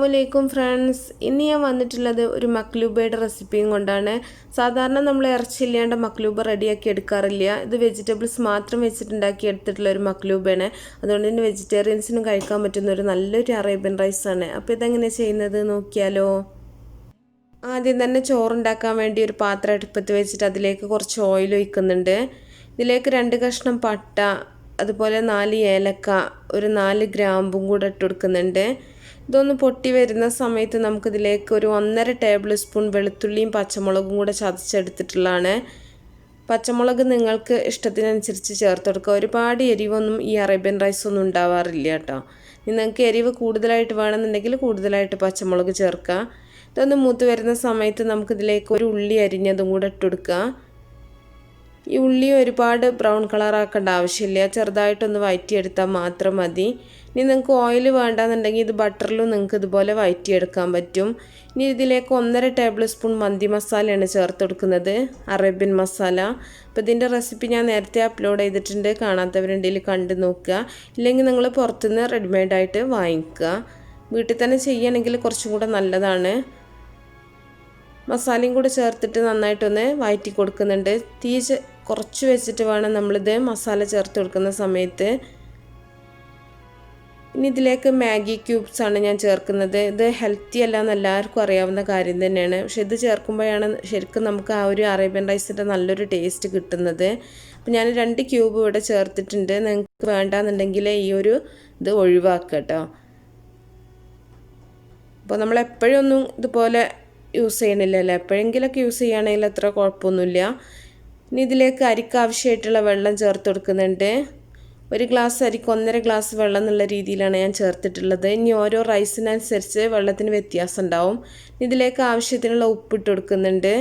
അസ്സലാമുഅലൈക്കും friends. ഇന്ന് ഞാൻ വന്നിട്ടുള്ളത് ഒരു മക്ലൂബയുടെ റെസിപ്പിയും കൊണ്ടാണ്. സാധാരണ നമ്മൾ ഇറച്ചിയില്ലാണ്ട് മക്ലൂബ റെഡിയാക്കി എടുക്കാറില്ല. ഇത് വെജിറ്റബിൾസ് മാത്രം വെച്ചിട്ടുണ്ടാക്കി എടുത്തിട്ടുള്ള ഒരു മക്ലൂബയാണ്. അതുകൊണ്ട് തന്നെ വെജിറ്റേറിയൻസിനും കഴിക്കാൻ പറ്റുന്ന ഒരു നല്ലൊരു അറേബ്യൻ റൈസാണ്. അപ്പോൾ ഇതെങ്ങനെ ചെയ്യുന്നത് നോക്കിയാലോ. ആദ്യം തന്നെ ചോറുണ്ടാക്കാൻ വേണ്ടി ഒരു പാത്രം അടുപ്പത്ത് വെച്ചിട്ട് അതിലേക്ക് കുറച്ച് ഓയിൽ ഒഴിക്കുന്നുണ്ട്. ഇതിലേക്ക് 2 കഷ്ണം പട്ട, അതുപോലെ 4 ഏലക്ക, ഒരു 4 ഗ്രാമ്പും കൂടെ ഇട്ട് കൊടുക്കുന്നുണ്ട്. ഇതൊന്ന് പൊട്ടി വരുന്ന സമയത്ത് നമുക്കിതിലേക്ക് ഒരു 1.5 ടേബിൾ സ്പൂൺ വെളുത്തുള്ളിയും പച്ചമുളകും കൂടെ ചതച്ചെടുത്തിട്ടുള്ളതാണ്. പച്ചമുളക് നിങ്ങൾക്ക് ഇഷ്ടത്തിനനുസരിച്ച് ചേർത്ത് കൊടുക്കുക. ഒരുപാട് എരിവൊന്നും ഈ അറേബ്യൻ റൈസ് ഒന്നും ഉണ്ടാവാറില്ല കേട്ടോ. നിങ്ങൾക്ക് എരിവ് കൂടുതലായിട്ട് വേണമെന്നുണ്ടെങ്കിൽ കൂടുതലായിട്ട് പച്ചമുളക് ചേർക്കുക. ഇതൊന്ന് മൂത്ത് വരുന്ന സമയത്ത് നമുക്കിതിലേക്ക് ഒരു ഉള്ളി അരിഞ്ഞതും കൂടെ ഇട്ട് കൊടുക്കുക. ഈ ഉള്ളി ഒരുപാട് ബ്രൗൺ കളറാക്കേണ്ട ആവശ്യമില്ല, ചെറുതായിട്ടൊന്ന് വഴറ്റിയെടുത്താൽ മാത്രം മതി. ഇനി നിങ്ങൾക്ക് ഓയിൽ വേണ്ടാന്നുണ്ടെങ്കിൽ ഇത് ബട്ടറിലും നിങ്ങൾക്ക് ഇതുപോലെ വഴറ്റിയെടുക്കാൻ പറ്റും. ഇനി ഇതിലേക്ക് 1.5 ടേബിൾ സ്പൂൺ മന്തി മസാലയാണ് ചേർത്ത് കൊടുക്കുന്നത്, അറേബ്യൻ മസാല. അപ്പോൾ ഇതിൻ്റെ റെസിപ്പി ഞാൻ നേരത്തെ അപ്ലോഡ് ചെയ്തിട്ടുണ്ട്, കാണാത്തവരുണ്ടെങ്കിൽ കണ്ടു നോക്കുക. ഇല്ലെങ്കിൽ നിങ്ങൾ പുറത്തുനിന്ന് റെഡിമെയ്ഡായിട്ട് വാങ്ങിക്കുക. വീട്ടിൽ തന്നെ ചെയ്യുകയാണെങ്കിൽ കുറച്ചും കൂടെ നല്ലതാണ്. മസാലയും കൂടെ ചേർത്തിട്ട് നന്നായിട്ടൊന്ന് വഴറ്റി കൊടുക്കുന്നുണ്ട്. തീ കുറച്ച് വെച്ചിട്ട് വേണം നമ്മളിത് മസാല ചേർത്ത് കൊടുക്കുന്ന സമയത്ത്. ഇനി ഇതിലേക്ക് മാഗി ക്യൂബ്സാണ് ഞാൻ ചേർക്കുന്നത്. ഇത് ഹെൽത്തി അല്ല എന്ന് എല്ലാവർക്കും അറിയാവുന്ന കാര്യം തന്നെയാണ്. പക്ഷെ ഇത് ചേർക്കുമ്പോഴാണ് ശരിക്കും നമുക്ക് ആ ഒരു അറേബ്യൻ റൈസിൻ്റെ നല്ലൊരു ടേസ്റ്റ് കിട്ടുന്നത്. അപ്പോൾ ഞാൻ 2 ക്യൂബ് ഇവിടെ ചേർത്തിട്ടുണ്ട്. നിങ്ങൾക്ക് വേണ്ടാന്നുണ്ടെങ്കിൽ ഈ ഒരു ഇത് ഒഴിവാക്കുക കേട്ടോ. അപ്പോൾ നമ്മളെപ്പോഴൊന്നും ഇതുപോലെ യൂസ് ചെയ്യണില്ലല്ലോ, എപ്പോഴെങ്കിലൊക്കെ യൂസ് ചെയ്യുകയാണെങ്കിൽ അത്ര കുഴപ്പമൊന്നുമില്ല. ഇനി ഇതിലേക്ക് അരിക്ക് ആവശ്യമായിട്ടുള്ള വെള്ളം ചേർത്ത് കൊടുക്കുന്നുണ്ട്. 1 ഗ്ലാസ് അരിക്ക് 1.5 ഗ്ലാസ് വെള്ളം എന്നുള്ള രീതിയിലാണ് ഞാൻ ചേർത്തിട്ടുള്ളത്. ഇനി ഓരോ റൈസിനനുസരിച്ച് വെള്ളത്തിന് വ്യത്യാസം ഉണ്ടാവും. ഇതിലേക്ക് ആവശ്യത്തിനുള്ള ഉപ്പിട്ട് കൊടുക്കുന്നുണ്ട്.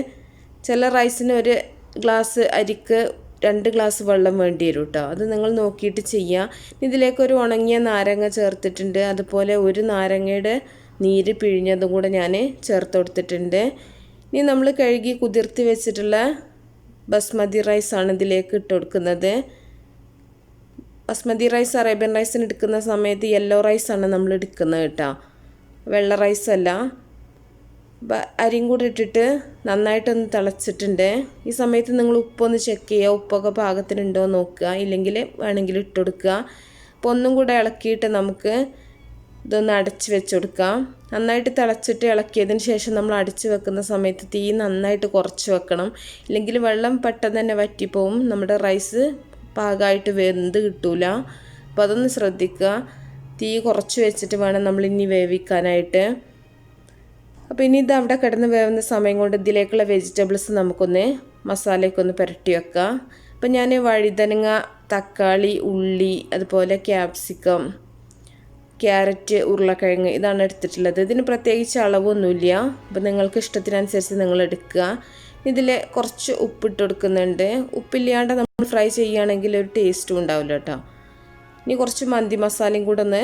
ചില റൈസിന് 1 ഗ്ലാസ് അരിക്ക് 2 ഗ്ലാസ് വെള്ളം വേണ്ടി വരും കേട്ടോ. അത് നിങ്ങൾ നോക്കിയിട്ട് ചെയ്യുക. ഇതിലേക്ക് ഒരു ഉണങ്ങിയ നാരങ്ങ ചേർത്തിട്ടുണ്ട്. അതുപോലെ 1 നാരങ്ങയുടെ നീര് പിഴിഞ്ഞതും കൂടെ ഞാൻ ചേർത്ത് കൊടുത്തിട്ടുണ്ട്. ഇനി നമ്മൾ കഴുകി കുതിർത്തി വെച്ചിട്ടുള്ള ബസ്മതി റൈസാണ് ഇതിലേക്ക് ഇട്ട് കൊടുക്കുന്നത്. ബസ്മതി റൈസ് അറേബ്യൻ റൈസിന് എടുക്കുന്ന സമയത്ത് യെല്ലോ റൈസാണ് നമ്മൾ എടുക്കുന്നത് കേട്ടോ, വെള്ള റൈസല്ല. അരിയും കൂടെ ഇട്ടിട്ട് നന്നായിട്ടൊന്ന് തിളച്ചിട്ടുണ്ട്. ഈ സമയത്ത് നിങ്ങൾ ഉപ്പൊന്ന് ചെക്ക് ചെയ്യുക, ഉപ്പൊക്കെ പാകത്തിനുണ്ടോ നോക്കുക, ഇല്ലെങ്കിൽ വേണമെങ്കിൽ ഇട്ട് കൊടുക്കുക. അപ്പോൾ ഒന്നും കൂടെ ഇളക്കിയിട്ട് നമുക്ക് ഇതൊന്ന് അടച്ച് വെച്ച് കൊടുക്കാം. നന്നായിട്ട് തിളച്ചിട്ട് ഇളക്കിയതിന് ശേഷം നമ്മൾ അടച്ച് വെക്കുന്ന സമയത്ത് തീ നന്നായിട്ട് കുറച്ച് വെക്കണം, ഇല്ലെങ്കിൽ വെള്ളം പെട്ടെന്ന് തന്നെ വറ്റിപ്പോവും, നമ്മുടെ റൈസ് പാകമായിട്ട് വെന്ത് കിട്ടൂല. അപ്പോൾ അതൊന്ന് ശ്രദ്ധിക്കുക. തീ കുറച്ച് വെച്ചിട്ട് വേണം നമ്മളിനി വേവിക്കാനായിട്ട്. അപ്പോൾ ഇനി ഇത് അവിടെ കിടന്ന് വേവുന്ന സമയം കൊണ്ട് ഇതിലേക്കുള്ള വെജിറ്റബിൾസ് നമുക്കൊന്ന് മസാലയൊക്കെ പുരട്ടി വെക്കാം. അപ്പോൾ ഞാൻ വഴുതനങ്ങ, തക്കാളി, ഉള്ളി, അതുപോലെ ക്യാപ്സിക്കം, ക്യാരറ്റ്, ഉരുളക്കിഴങ്ങ് ഇതാണ് എടുത്തിട്ടുള്ളത്. ഇതിന് പ്രത്യേകിച്ച് അളവൊന്നുമില്ല. അപ്പോൾ നിങ്ങൾക്ക് ഇഷ്ടത്തിനനുസരിച്ച് നിങ്ങൾ എടുക്കുക. ഇതിൽ കുറച്ച് ഉപ്പിട്ട് കൊടുക്കുന്നുണ്ട്. ഉപ്പില്ലാണ്ട് നമ്മൾ ഫ്രൈ ചെയ്യുകയാണെങ്കിൽ ഒരു ടേസ്റ്റും ഉണ്ടാവില്ല കേട്ടോ. ഇനി കുറച്ച് മന്തി മസാലയും കൂടെ ഒന്ന്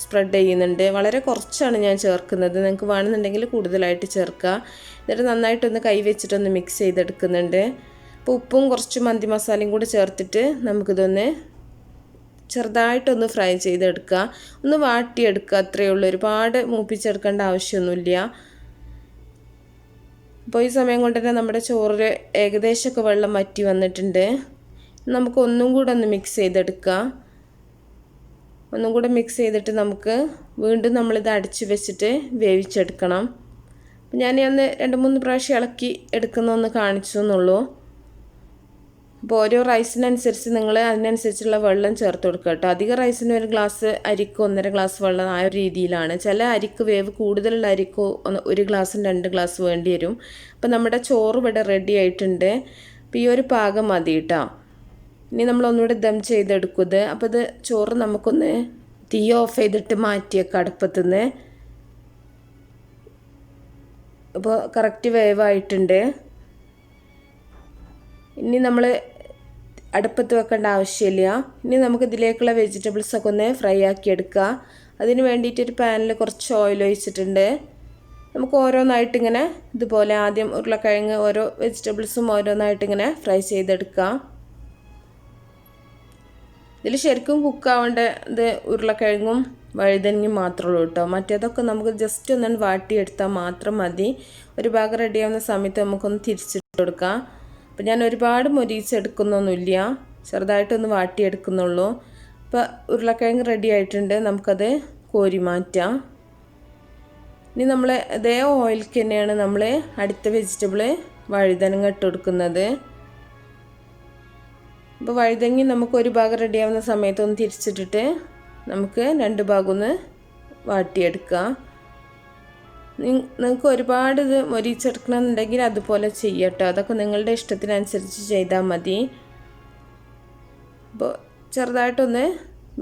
സ്പ്രെഡ് ചെയ്യുന്നുണ്ട്. വളരെ കുറച്ചാണ് ഞാൻ ചേർക്കുന്നത്, നിങ്ങൾക്ക് വേണമെന്നുണ്ടെങ്കിൽ കൂടുതലായിട്ട് ചേർക്കുക. എന്നിട്ട് നന്നായിട്ടൊന്ന് കൈ വെച്ചിട്ടൊന്ന് മിക്സ് ചെയ്തെടുക്കുന്നുണ്ട്. അപ്പോൾ ഉപ്പും കുറച്ച് മന്തി മസാലയും കൂടെ ചേർത്തിട്ട് നമുക്കിതൊന്ന് ചെറുതായിട്ടൊന്ന് ഫ്രൈ ചെയ്തെടുക്കുക, ഒന്ന് വാട്ടിയെടുക്കുക, അത്രയേ ഉള്ളൂ. ഒരുപാട് മൂപ്പിച്ചെടുക്കേണ്ട ആവശ്യമൊന്നുമില്ല. അപ്പോൾ ഈ സമയം കൊണ്ട് തന്നെ നമ്മുടെ ചോറിൽ ഏകദേശമൊക്കെ വെള്ളം വറ്റി വന്നിട്ടുണ്ട്. നമുക്ക് ഒന്നും കൂടെ ഒന്ന് മിക്സ് ചെയ്തെടുക്കുക. ഒന്നും കൂടെ മിക്സ് ചെയ്തിട്ട് നമുക്ക് വീണ്ടും നമ്മളിത് അടച്ച് വെച്ചിട്ട് വേവിച്ചെടുക്കണം. അപ്പോൾ ഞാൻ ഒന്ന് 2-3 പ്രാവശ്യം ഇളക്കി എടുക്കുന്നതൊന്ന് കാണിച്ചു എന്നുള്ളൂ. അപ്പോൾ ഓരോ റൈസിനനുസരിച്ച് നിങ്ങൾ അതിനനുസരിച്ചുള്ള വെള്ളം ചേർത്ത് കൊടുക്കുക കേട്ടോ. അധികം റൈസിന് 1 ഗ്ലാസ് അരിക്ക് 1.5 ഗ്ലാസ് വെള്ളം ആ ഒരു രീതിയിലാണ്. ചില അരിക്ക് വേവ് കൂടുതലുള്ള അരിക്ക് 1 ഗ്ലാസും 2 ഗ്ലാസ് വേണ്ടി വരും. അപ്പോൾ നമ്മുടെ ചോറ് ഇവിടെ റെഡി ആയിട്ടുണ്ട്. അപ്പോൾ ഈ ഒരു പാകം മതി കേട്ടോ. ഇനി നമ്മളൊന്നുകൂടെ ദം ചെയ്തെടുക്കുന്നത്. അപ്പോൾ ഇത് ചോറ് നമുക്കൊന്ന് തീ ഓഫ് ചെയ്തിട്ട് മാറ്റിയേക്കാം അടുപ്പത്തുനിന്ന്. അപ്പോൾ കറക്റ്റ് വേവായിട്ടുണ്ട്. ഇനി നമ്മൾ അടുപ്പത്ത് വെക്കേണ്ട ആവശ്യമില്ല. ഇനി നമുക്ക് ഇതിലേക്കുള്ള വെജിറ്റബിൾസൊക്കെ ഒന്ന് ഫ്രൈ ആക്കി എടുക്കുക. അതിന് വേണ്ടിയിട്ടൊരു പാനിൽ കുറച്ച് ഓയിൽ ഒഴിച്ചിട്ടുണ്ട്. നമുക്ക് ഓരോന്നായിട്ട് ഇങ്ങനെ ഇതുപോലെ ആദ്യം ഉരുളക്കിഴങ്ങ് ഓരോ വെജിറ്റബിൾസും ഓരോന്നായിട്ട് ഇങ്ങനെ ഫ്രൈ ചെയ്തെടുക്കുക. ഇതിൽ ശരിക്കും കുക്കാവേണ്ട ഇത് ഉരുളക്കിഴങ്ങും വഴുതനങ്ങയും മാത്രമേ ഉള്ളൂ കേട്ടോ. മറ്റേതൊക്കെ നമുക്ക് ജസ്റ്റ് ഒന്ന് വാട്ടിയെടുത്താൽ മാത്രം മതി. ഒരു ഭാഗം റെഡിയാവുന്ന സമയത്ത് നമുക്കൊന്ന് തിരിച്ചിട്ട് കൊടുക്കാം. അപ്പം ഞാൻ ഒരുപാട് മൊരിച്ചെടുക്കുന്നൊന്നുമില്ല, ചെറുതായിട്ടൊന്ന് വാട്ടിയെടുക്കുന്നുള്ളൂ. ഇപ്പോൾ ഉരുളക്കിഴങ്ങ് റെഡി ആയിട്ടുണ്ട്, നമുക്കത് കോരി മാറ്റാം. ഇനി നമ്മൾ അതേ ഓയിൽക്ക് തന്നെയാണ് നമ്മൾ അടുത്ത വെജിറ്റബിൾ വഴുതനങ്ങ ഇട്ട് കൊടുക്കുന്നത്. അപ്പോൾ വഴുതങ്ങി നമുക്ക് ഒരു ഭാഗം റെഡിയാവുന്ന സമയത്ത് ഒന്ന് തിരിച്ചിട്ടിട്ട് നമുക്ക് രണ്ട് ഭാഗം ഒന്ന് വാട്ടിയെടുക്കാം. നിങ്ങൾക്ക് ഒരുപാട് ഇത് മൊരിച്ചെടുക്കണമെന്നുണ്ടെങ്കിൽ അതുപോലെ ചെയ്യട്ടോ, അതൊക്കെ നിങ്ങളുടെ ഇഷ്ടത്തിനനുസരിച്ച് ചെയ്താൽ മതി. അപ്പോൾ ചെറുതായിട്ടൊന്ന്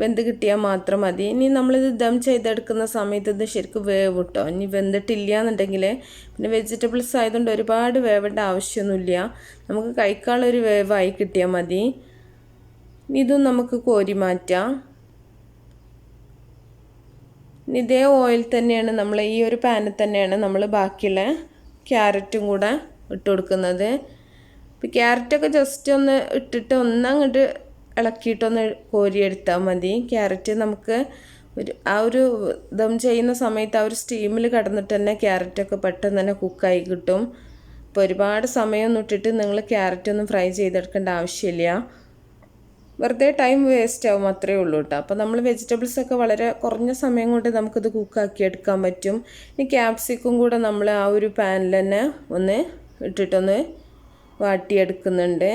വെന്ത് കിട്ടിയാൽ മാത്രം മതി. ഇനി നമ്മളിത് ദം ചെയ്തെടുക്കുന്ന സമയത്ത് ഇത് ശരിക്കും വേവ് കിട്ടോ. ഇനി വെന്തിട്ടില്ല എന്നുണ്ടെങ്കിൽ പിന്നെ വെജിറ്റബിൾസ് ആയതുകൊണ്ട് ഒരുപാട് വേവേണ്ട ആവശ്യമൊന്നുമില്ല, നമുക്ക് കഴിക്കാനുള്ളൊരു വേവായി കിട്ടിയാൽ മതി. ഇതും നമുക്ക് കോരി മാറ്റാം. ഇതേ ഓയിൽ തന്നെയാണ് നമ്മൾ ഈ ഒരു പാനിൽ തന്നെയാണ് നമ്മൾ ബാക്കിയുള്ള ക്യാരറ്റും കൂടെ ഇട്ട് കൊടുക്കുന്നത്. ഇപ്പോൾ ക്യാരറ്റൊക്കെ ജസ്റ്റ് ഒന്ന് ഇട്ടിട്ട് ഒന്നങ്ങോട്ട് ഇളക്കിയിട്ടൊന്ന് കോരിയെടുത്താൽ മതി. ക്യാരറ്റ് നമുക്ക് ആ ഒരു ദം ചെയ്യുന്ന സമയത്ത് ആ ഒരു സ്റ്റീമിൽ കിടന്നിട്ട് തന്നെ ക്യാരറ്റൊക്കെ പെട്ടെന്ന് തന്നെ കുക്കായി കിട്ടും. ഇപ്പോൾ ഒരുപാട് സമയമൊന്നും ഇട്ടിട്ട് നിങ്ങൾ ക്യാരറ്റൊന്നും ഫ്രൈ ചെയ്തെടുക്കേണ്ട ആവശ്യമില്ല, വെറുതെ ടൈം വേസ്റ്റ് ആവും, അത്രയേ ഉള്ളൂ കേട്ടോ. അപ്പോൾ നമ്മൾ വെജിറ്റബിൾസൊക്കെ വളരെ കുറഞ്ഞ സമയം കൊണ്ട് നമുക്കിത് കുക്കാക്കി എടുക്കാൻ പറ്റും. ഇനി ക്യാപ്സിക്കും കൂടെ നമ്മൾ ആ ഒരു പാനിൽ തന്നെ ഒന്ന് ഇട്ടിട്ടൊന്ന് വാട്ടിയെടുക്കുന്നുണ്ട്.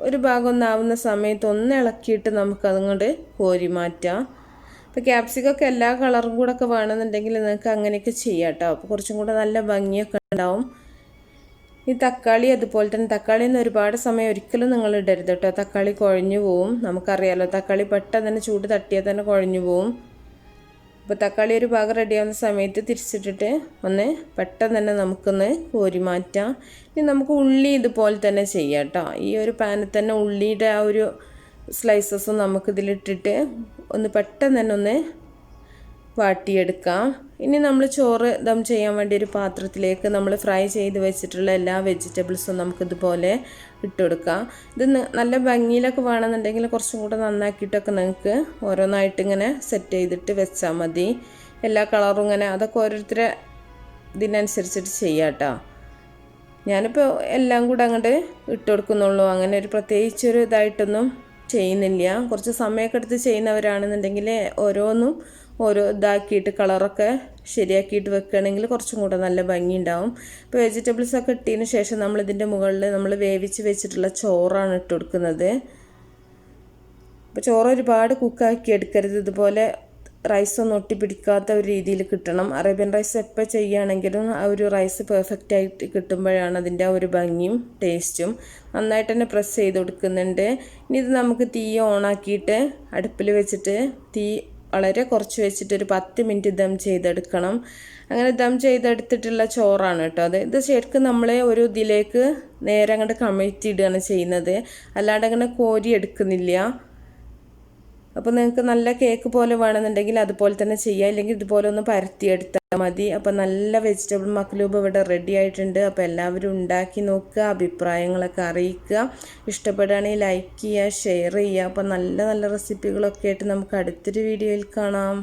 ഒരു ഭാഗം ഒന്നാവുന്ന സമയത്ത് ഒന്ന് ഇളക്കിയിട്ട് നമുക്കതുകൊണ്ട് കോരി മാറ്റാം. അപ്പോൾ ക്യാപ്സിക്കൊക്കെ എല്ലാ കളറും കൂടെ ഒക്കെ വേണമെന്നുണ്ടെങ്കിൽ നിങ്ങൾക്ക് അങ്ങനെയൊക്കെ ചെയ്യാം കേട്ടോ, അപ്പോൾ കുറച്ചും കൂടെ നല്ല ഭംഗിയൊക്കെ ഉണ്ടാവും. ഈ തക്കാളി അതുപോലെ തന്നെ തക്കാളിന്ന് ഒരുപാട് സമയം ഒരിക്കലും നിങ്ങൾ ഇടരുത് കേട്ടോ, തക്കാളി കുഴഞ്ഞു പോവും. നമുക്കറിയാലോ തക്കാളി പെട്ടെന്ന് തന്നെ ചൂട് തട്ടിയാൽ തന്നെ കുഴഞ്ഞു പോവും. അപ്പോൾ തക്കാളി ഒരു ഭാഗം റെഡിയാവുന്ന സമയത്ത് തിരിച്ചിട്ടിട്ട് ഒന്ന് പെട്ടെന്ന് തന്നെ നമുക്കൊന്ന് കോരി മാറ്റാം. ഇനി നമുക്ക് ഉള്ളി ഇതുപോലെ തന്നെ ചെയ്യാം കേട്ടോ. ഈ ഒരു പാനിൽ തന്നെ ഉള്ളിയുടെ ആ ഒരു സ്ലൈസസും നമുക്കിതിലിട്ടിട്ട് ഒന്ന് പെട്ടെന്ന് തന്നെ ഒന്ന് വാട്ടിയെടുക്കാം. ഇനി നമ്മൾ ചോറ് ദം ചെയ്യാൻ വേണ്ടി ഒരു പാത്രത്തിലേക്ക് നമ്മൾ ഫ്രൈ ചെയ്ത് വെച്ചിട്ടുള്ള എല്ലാ വെജിറ്റബിൾസും നമുക്കിതുപോലെ ഇട്ട് കൊടുക്കാം. ഇത് നല്ല ഭംഗിയിലൊക്കെ വേണമെന്നുണ്ടെങ്കിൽ കുറച്ചും കൂടെ നന്നാക്കിയിട്ടൊക്കെ നിങ്ങൾക്ക് ഓരോന്നായിട്ട് ഇങ്ങനെ സെറ്റ് ചെയ്തിട്ട് വെച്ചാൽ മതി. എല്ലാ കളറും ഇങ്ങനെ അതൊക്കെ ഓരോരുത്തരെ ഇതിനനുസരിച്ചിട്ട് ചെയ്യാം കേട്ടോ. ഞാനിപ്പോൾ എല്ലാം കൂടെ അങ്ങോട്ട് ഇട്ട് കൊടുക്കുന്നുള്ളൂ, അങ്ങനെ ഒരു പ്രത്യേകിച്ചൊരു ഇതായിട്ടൊന്നും ചെയ്യുന്നില്ല. കുറച്ച് സമയമൊക്കെ എടുത്ത് ചെയ്യുന്നവരാണെന്നുണ്ടെങ്കിൽ ഓരോന്നും ഓരോ ഇതാക്കിയിട്ട് കളറൊക്കെ ശരിയാക്കിയിട്ട് വെക്കുകയാണെങ്കിൽ കുറച്ചും കൂടെ നല്ല ഭംഗി ഉണ്ടാവും. ഇപ്പോൾ വെജിറ്റബിൾസൊക്കെ ഇട്ടതിന് ശേഷം നമ്മളിതിൻ്റെ മുകളിൽ നമ്മൾ വേവിച്ച് വെച്ചിട്ടുള്ള ചോറാണ് ഇട്ട് കൊടുക്കുന്നത്. അപ്പോൾ ചോറ് ഒരുപാട് കുക്കാക്കി എടുക്കരുത്, ഇതുപോലെ റൈസൊന്നും ഒട്ടിപ്പിടിക്കാത്ത ഒരു രീതിയിൽ കിട്ടണം. അറേബ്യൻ റൈസ് എപ്പോൾ ചെയ്യുകയാണെങ്കിലും ആ ഒരു റൈസ് പെർഫെക്റ്റ് ആയിട്ട് കിട്ടുമ്പോഴാണ് അതിൻ്റെ ആ ഒരു ഭംഗിയും ടേസ്റ്റും. നന്നായിട്ട് തന്നെ പ്രസ് ചെയ്ത് കൊടുക്കുന്നുണ്ട്. ഇനി ഇത് നമുക്ക് തീ ഓണാക്കിയിട്ട് അടുപ്പിൽ വെച്ചിട്ട് തീ വളരെ കുറച്ച് വെച്ചിട്ട് ഒരു 10 മിനിറ്റ് ദം ചെയ്തെടുക്കണം. അങ്ങനെ ദം ചെയ്തെടുത്തിട്ടുള്ള ചോറാണ് കേട്ടോ അത്. ഇത് ശരിക്കും നമ്മൾ ഒരു ഇതിലേക്ക് നേരെ അങ്ങോട്ട് കമഴ്ത്തിയിടുകയാണ് ചെയ്യുന്നത്, അല്ലാണ്ട് അങ്ങനെ കോരി എടുക്കുന്നില്ല. അപ്പോൾ നിങ്ങൾക്ക് നല്ല കേക്ക് പോലെ വേണമെന്നുണ്ടെങ്കിൽ അതുപോലെ തന്നെ ചെയ്യുക, ഇല്ലെങ്കിൽ ഇതുപോലെ ഒന്ന് പരത്തിയെടുത്താൽ മതി. അപ്പോൾ നല്ല വെജിറ്റബിൾ മക്ലൂബ് ഇവിടെ റെഡി ആയിട്ടുണ്ട്. അപ്പോൾ എല്ലാവരും ഉണ്ടാക്കി നോക്കുക, അഭിപ്രായങ്ങളൊക്കെ അറിയിക്കുക. ഇഷ്ടപ്പെടുകയാണെങ്കിൽ ലൈക്ക് ചെയ്യുക, ഷെയർ ചെയ്യുക. അപ്പോൾ നല്ല നല്ല റെസിപ്പികളൊക്കെ ആയിട്ട് നമുക്ക് അടുത്തൊരു വീഡിയോയിൽ കാണാം.